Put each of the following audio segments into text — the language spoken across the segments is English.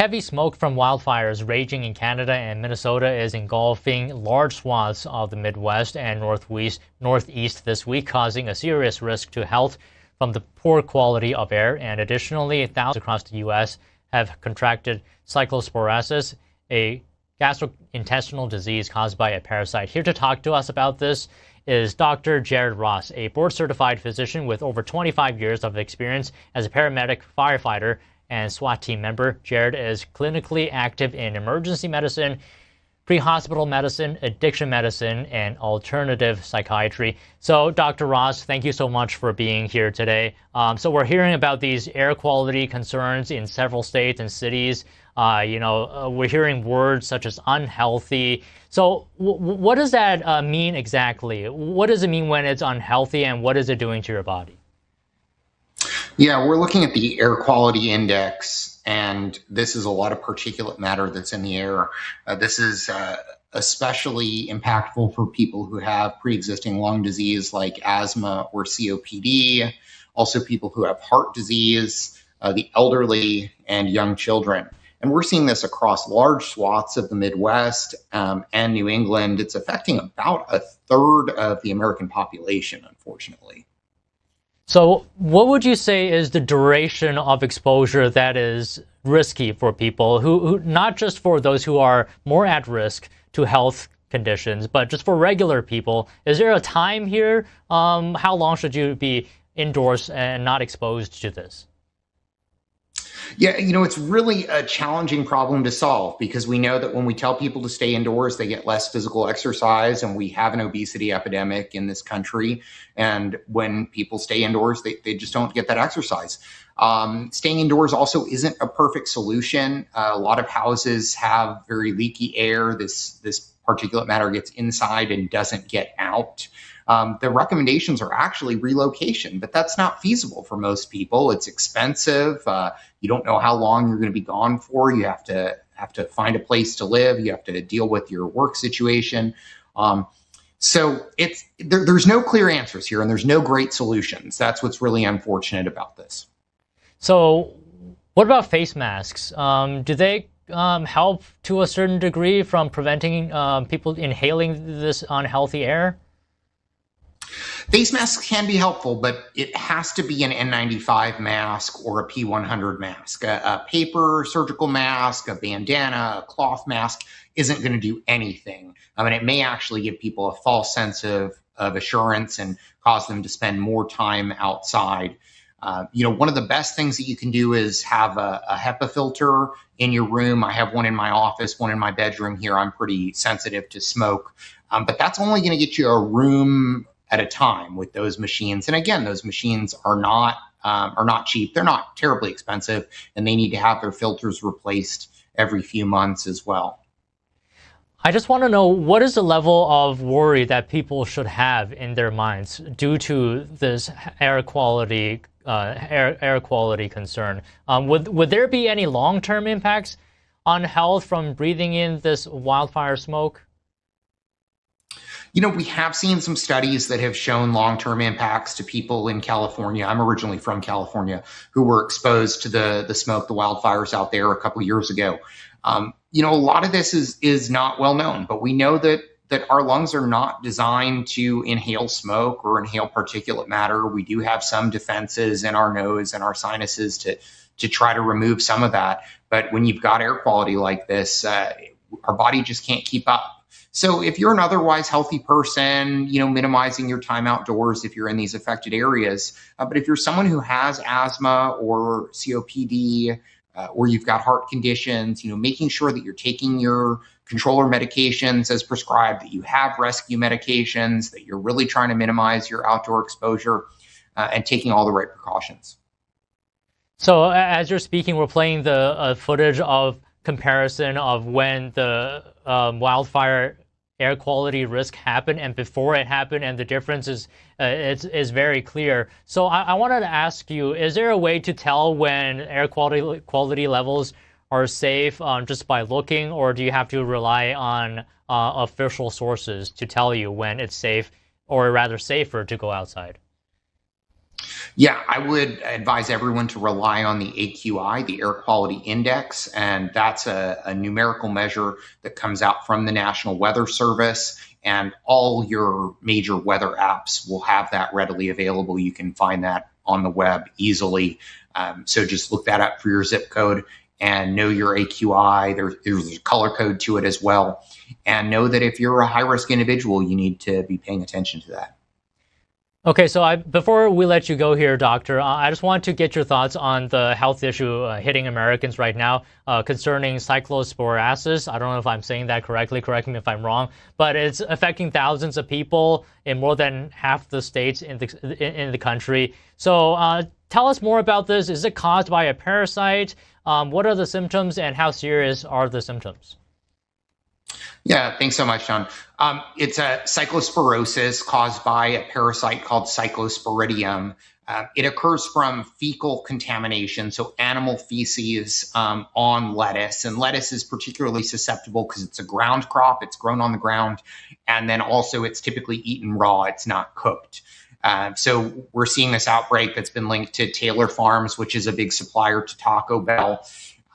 Heavy smoke from wildfires raging in Canada and Minnesota is engulfing large swaths of the Midwest and Northeast this week, causing a serious risk to health from the poor quality of air. And additionally, thousands across the U.S. have contracted cyclospora, a gastrointestinal disease caused by a parasite. Here to talk to us about this is Dr. Jared Ross, a board-certified physician with over 25 years of experience as a paramedic, firefighter, and SWAT team member. Jared is clinically active in emergency medicine, pre-hospital medicine, addiction medicine, and alternative psychiatry. So, Dr. Ross, thank you so much for being here today. So we're hearing about these air quality concerns in several states and cities. We're hearing words such as unhealthy. So what does that mean exactly? What does it mean when it's unhealthy, and what is it doing to your body? Yeah, we're looking at the air quality index, and this is a lot of particulate matter that's in the air. This is especially impactful for people who have pre-existing lung disease like asthma or COPD, also people who have heart disease, the elderly, and young children. And we're seeing this across large swaths of the Midwest and New England. It's affecting about a third of the American population, unfortunately. So what would you say is the duration of exposure that is risky for people who not just for those who are more at risk to health conditions, but just for regular people? Is there a time here? How long should you be indoors and not exposed to this? Yeah, it's really a challenging problem to solve, because we know that when we tell people to stay indoors, they get less physical exercise, and we have an obesity epidemic in this country. And when people stay indoors, they just don't get that exercise. Staying indoors also isn't a perfect solution. A lot of houses have very leaky air. This particulate matter gets inside and doesn't get out. The recommendations are actually relocation, but that's not feasible for most people. It's expensive. You don't know how long you're going to be gone for. You have to find a place to live. You have to deal with your work situation. So there's no clear answers here, and there's no great solutions. That's what's really unfortunate about this. So what about face masks? Do they help to a certain degree from preventing people inhaling this unhealthy air? Face masks can be helpful, but it has to be an N95 mask or a P100 mask. A paper surgical mask, a bandana, a cloth mask isn't going to do anything. I mean, it may actually give people a false sense of assurance and cause them to spend more time outside. One of the best things that you can do is have a HEPA filter in your room. I have one in my office, one in my bedroom here. I'm pretty sensitive to smoke, but that's only going to get you a room at a time with those machines. And again, those machines are not cheap. They're not terribly expensive, and they need to have their filters replaced every few months as well. I just want to know, what is the level of worry that people should have in their minds due to this air quality concern? Would there be any long-term impacts on health from breathing in this wildfire smoke? We have seen some studies that have shown long-term impacts to people in California. I'm originally from California, who were exposed to the smoke, the wildfires out there a couple of years ago. A lot of this is not well known, but we know that our lungs are not designed to inhale smoke or inhale particulate matter. We do have some defenses in our nose and our sinuses to try to remove some of that. But when you've got air quality like this, our body just can't keep up. So if you're an otherwise healthy person, minimizing your time outdoors if you're in these affected areas. But if you're someone who has asthma or COPD, or you've got heart conditions, making sure that you're taking your controller medications as prescribed, that you have rescue medications, that you're really trying to minimize your outdoor exposure, and taking all the right precautions. So as you're speaking, we're playing the footage of comparison of when the wildfire air quality risk happened and before it happened, and the difference is very clear. So I wanted to ask you, is there a way to tell when air quality levels are safe just by looking, or do you have to rely on official sources to tell you when it's safe, or rather safer, to go outside? Yeah, I would advise everyone to rely on the AQI, the Air Quality Index, and that's a numerical measure that comes out from the National Weather Service. And all your major weather apps will have that readily available. You can find that on the web easily. So just look that up for your zip code and know your AQI. There's a color code to it as well. And know that if you're a high risk individual, you need to be paying attention to that. Okay, so before we let you go here, Doctor, I just want to get your thoughts on the health issue hitting Americans right now concerning cyclosporasis. I don't know if I'm saying that correctly. Correct me if I'm wrong, but it's affecting thousands of people in more than half the states in the country. So tell us more about this. Is it caused by a parasite? What are the symptoms, and how serious are the symptoms? Yeah, thanks so much, John. It's a cyclosporosis caused by a parasite called Cyclosporidium. It occurs from fecal contamination, so animal feces on lettuce. And lettuce is particularly susceptible because it's a ground crop, it's grown on the ground, and then also it's typically eaten raw, it's not cooked. So we're seeing this outbreak that's been linked to Taylor Farms, which is a big supplier to Taco Bell.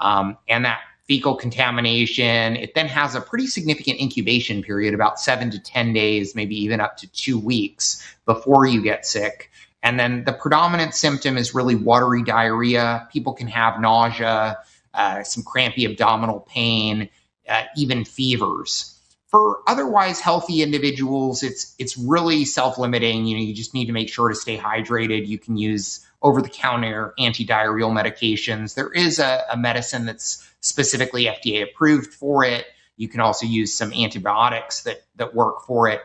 And that fecal contamination, it then has a pretty significant incubation period, about 7 to 10 days, maybe even up to 2 weeks before you get sick. And then the predominant symptom is really watery diarrhea. People can have nausea, some crampy abdominal pain, even fevers. For otherwise healthy individuals, it's really self-limiting. You just need to make sure to stay hydrated. You can use over-the-counter antidiarrheal medications. There is a medicine that's specifically FDA approved for it. You can also use some antibiotics that work for it.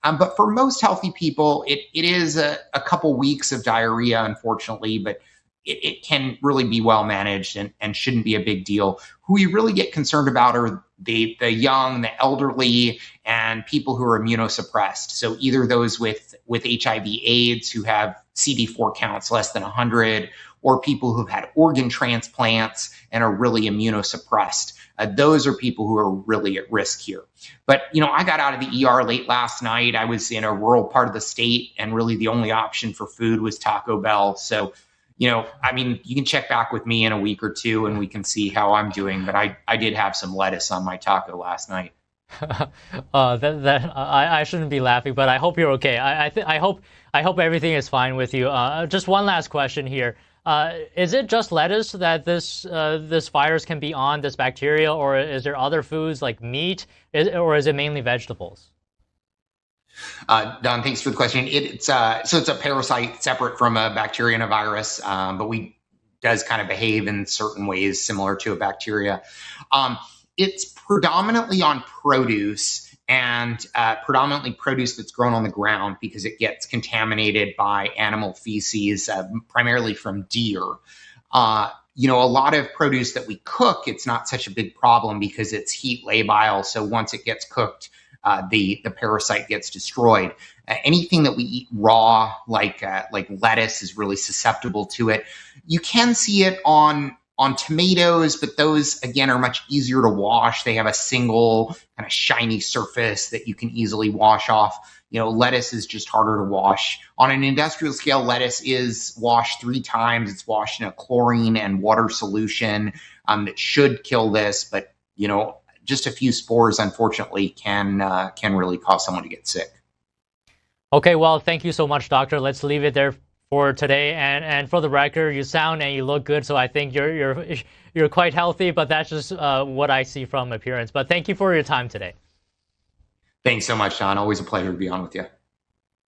But for most healthy people, it is a couple weeks of diarrhea, unfortunately, but it can really be well managed and shouldn't be a big deal. Who we really get concerned about are the young, the elderly, and people who are immunosuppressed. So either those with HIV/AIDS who have CD4 counts less than 100, or people who've had organ transplants and are really immunosuppressed. Those are people who are really at risk here. But, I got out of the ER late last night. I was in a rural part of the state, and really the only option for food was Taco Bell. So, you can check back with me in a week or two and we can see how I'm doing. But I did have some lettuce on my taco last night. I shouldn't be laughing, but I hope you're okay. I hope everything is fine with you. Just one last question here. Is it just lettuce that this virus can be on, this bacteria, or is there other foods like meat, or is it mainly vegetables? Don, thanks for the question. It's a parasite separate from a bacteria and a virus, but does kind of behave in certain ways similar to a bacteria. It's predominantly on produce, and predominantly produce that's grown on the ground because it gets contaminated by animal feces, primarily from deer. A lot of produce that we cook, it's not such a big problem because it's heat labile. So once it gets cooked, the parasite gets destroyed. Anything that we eat raw, like lettuce, is really susceptible to it. You can see it on tomatoes, but those, again, are much easier to wash. They have a single kind of shiny surface that you can easily wash off. Lettuce is just harder to wash. On an industrial scale, lettuce is washed 3 times. It's washed in a chlorine and water solution that should kill this, but, just a few spores, unfortunately, can really cause someone to get sick. Okay, well, thank you so much, Doctor. Let's leave it there for today. And for the record, you sound and you look good, so I think you're quite healthy. But that's just what I see from appearance. But thank you for your time today. Thanks so much, John. Always a pleasure to be on with you.